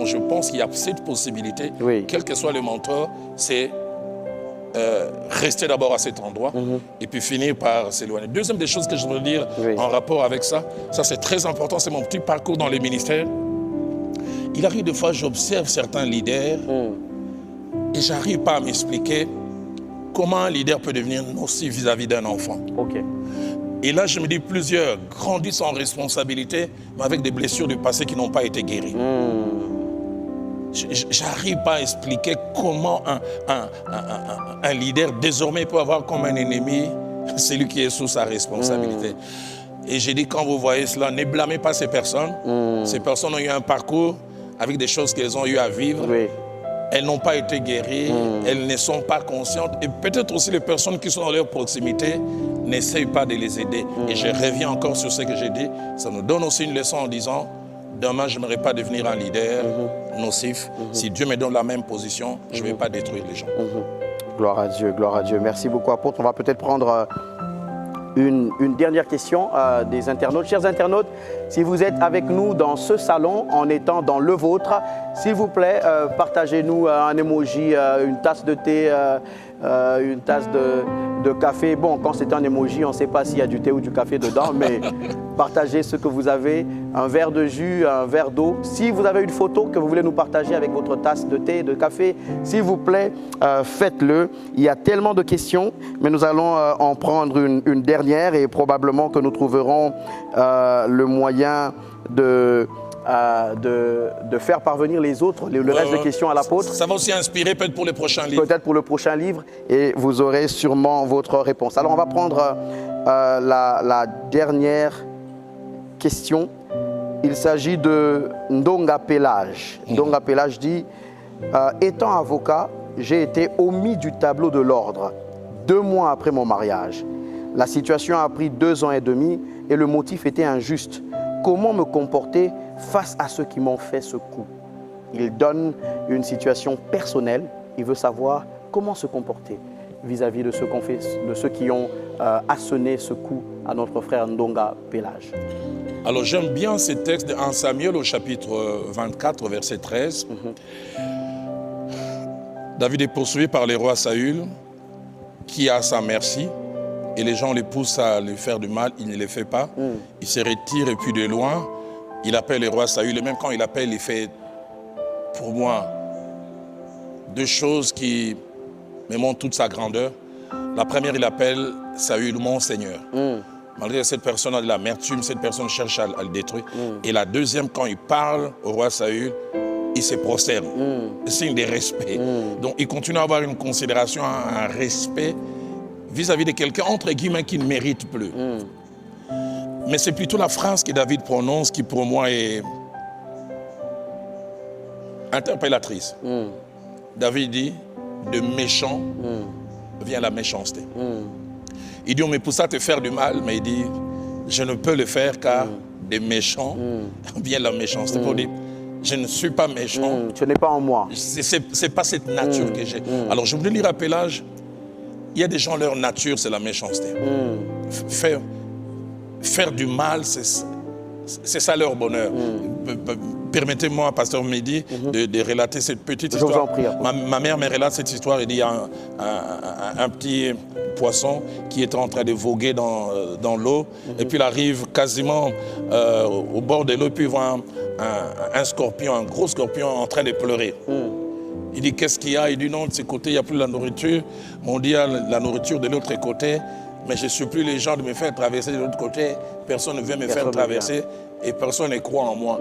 je pense qu'il y a cette possibilité, Oui. quel que soit le mentor, c'est rester d'abord à cet endroit et puis finir par s'éloigner. Deuxième des choses que je veux dire en rapport avec ça c'est très important, c'est mon petit parcours dans les ministères. Il arrive des fois, j'observe certains leaders et j'arrive pas à m'expliquer comment un leader peut devenir nocif vis-à-vis d'un enfant. Ok. Et là, je me dis, plusieurs grandissent en responsabilité, mais avec des blessures du passé qui n'ont pas été guéries. J'arrive pas à expliquer comment un leader désormais peut avoir comme un ennemi celui qui est sous sa responsabilité. Et j'ai dit, quand vous voyez cela, ne blâmez pas ces personnes. Ces personnes ont eu un parcours avec des choses qu'elles ont eu à vivre. Oui. Elles n'ont pas été guéries, elles ne sont pas conscientes. Et peut-être aussi les personnes qui sont dans leur proximité n'essayent pas de les aider. Et je reviens encore sur ce que j'ai dit. Ça nous donne aussi une leçon en disant, demain, je n'aimerais pas devenir un leader nocif. Si Dieu me donne la même position, je ne vais pas détruire les gens. Gloire à Dieu, gloire à Dieu. Merci beaucoup, apôtre. On va peut-être prendre une dernière question des internautes. Chers internautes, si vous êtes avec nous dans ce salon, en étant dans le vôtre, s'il vous plaît, partagez-nous un emoji, une tasse de thé, une tasse de café. Bon, quand c'est un emoji, on ne sait pas s'il y a du thé ou du café dedans, mais partagez ce que vous avez, un verre de jus, un verre d'eau. Si vous avez une photo que vous voulez nous partager avec votre tasse de thé, de café, s'il vous plaît, faites-le. Il y a tellement de questions, mais nous allons en prendre une dernière et probablement que nous trouverons le moyen de faire parvenir les autres, le reste des questions à l'apôtre. Ça va aussi inspirer peut-être pour les prochains livres. Peut-être pour le prochain livre et vous aurez sûrement votre réponse. Alors on va prendre la dernière question. Il s'agit de Ndonga Pelage. Ndonga Pelage dit étant avocat, j'ai été omis du tableau de l'ordre 2 mois après mon mariage. La situation a pris 2 ans et demi et le motif était injuste. Comment me comporter face à ceux qui m'ont fait ce coup? Il donne une situation personnelle. Il veut savoir comment se comporter vis-à-vis de ceux qui ont asséné ce coup à notre frère Ndonga Pelage. Alors j'aime bien ce texte de 1 Samuel au chapitre 24, verset 13. David est poursuivi par le roi Saül, qui a à sa merci, et les gens les poussent à lui faire du mal, il ne le fait pas. Il se retire et puis de loin, il appelle le roi Saül, et même quand il appelle, il fait, pour moi, 2 choses qui me montrent toute sa grandeur. La première, il appelle Saül mon Seigneur. Malgré que cette personne a de l'amertume, cette personne cherche à le détruire. Et la deuxième, quand il parle au roi Saül, il se prosterne. Signe de respect. Donc il continue à avoir une considération, un respect vis-à-vis de quelqu'un, entre guillemets, qui ne mérite plus. Mais c'est plutôt la phrase que David prononce qui, pour moi, est interpellatrice. David dit, de méchant vient la méchanceté. Il dit, on me pousse à te faire du mal, mais il dit, je ne peux le faire car des méchants vient la méchanceté. Pour dire, je ne suis pas méchant. Ce n'est pas en moi. C'est pas cette nature que j'ai. Alors, je voulais lire à Pelage, il y a des gens, leur nature, c'est la méchanceté. Faire du mal, c'est ça leur bonheur. Permettez-moi, pasteur Mehdi, de relater cette petite histoire. Je vous en prie. Ma mère me relate cette histoire. Elle dit, il y a un petit poisson qui est en train de voguer dans l'eau. Et puis il arrive quasiment au bord de l'eau. Et puis il voit un scorpion, un gros scorpion en train de pleurer. Il dit, qu'est-ce qu'il y a? Il dit, non, de ce côté, il n'y a plus la nourriture. Mais on dit, il y a la nourriture de l'autre côté. Mais je ne supplie les gens de me faire traverser de l'autre côté. Personne ne veut me faire traverser et personne ne croit en moi.